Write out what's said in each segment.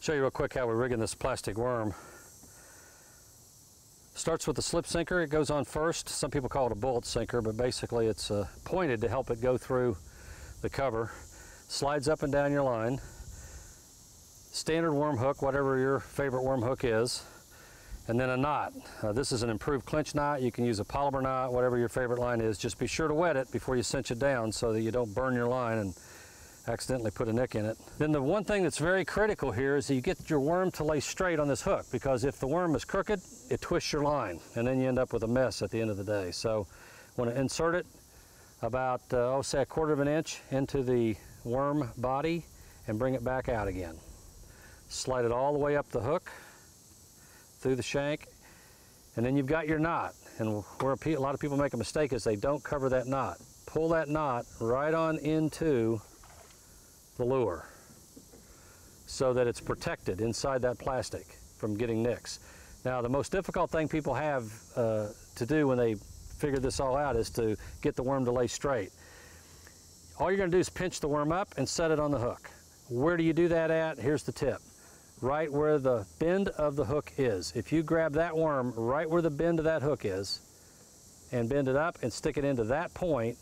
Show you real quick how we're rigging this plastic worm. Starts with the slip sinker. It goes on first. Some people call it a bullet sinker, but basically it's pointed to help it go through the cover. Slides up and down your line. Standard worm hook, whatever your favorite worm hook is. And then a knot. This is an improved clinch knot. You can use a polymer knot, whatever your favorite line is. Just be sure to wet it before you cinch it down so that you don't burn your line and accidentally put a nick in it. Then the one thing that's very critical here is that you get your worm to lay straight on this hook, because if the worm is crooked, it twists your line and then you end up with a mess at the end of the day. So want to insert it about, say a 1/4 of an inch into the worm body and bring it back out again. Slide it all the way up the hook, through the shank, and then you've got your knot. And where a lot of people make a mistake is they don't cover that knot. Pull that knot right on into the lure so that it's protected inside that plastic from getting nicks. Now, the most difficult thing people have to do when they figure this all out is to get the worm to lay straight. All you're going to do is pinch the worm up and set it on the hook. Where do you do that at? Here's the tip. Right where the bend of the hook is. If you grab that worm right where the bend of that hook is and bend it up and stick it into that point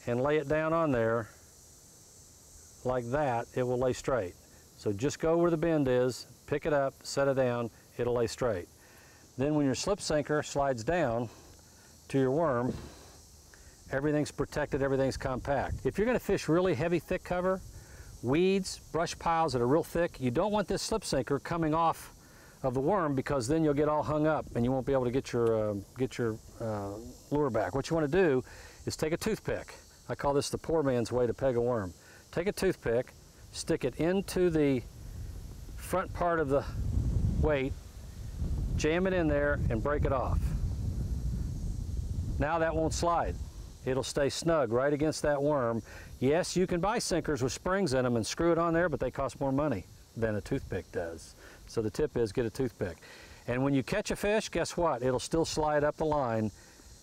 and lay it down on there like that, it will lay straight. So just go where the bend is, pick it up, set it down, it'll lay straight. Then when your slip sinker slides down to your worm, everything's protected, everything's compact. If you're going to fish really heavy, thick cover, weeds, brush piles that are real thick, you don't want this slip sinker coming off of the worm, because then you'll get all hung up and you won't be able to get your lure back. What you want to do is take a toothpick. I call this the poor man's way to peg a worm. Take a toothpick, stick it into the front part of the weight, jam it in there and break it off. Now that won't slide. It'll stay snug right against that worm. Yes, you can buy sinkers with springs in them and screw it on there, but they cost more money than a toothpick does. So the tip is get a toothpick. And when you catch a fish, guess what? It'll still slide up the line,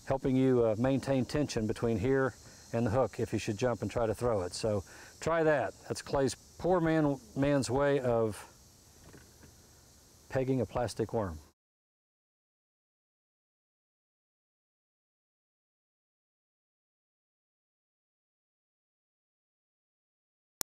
helping you maintain tension between here and the hook if you should jump and try to throw it. So try that. That's Clay's poor man's way of pegging a plastic worm.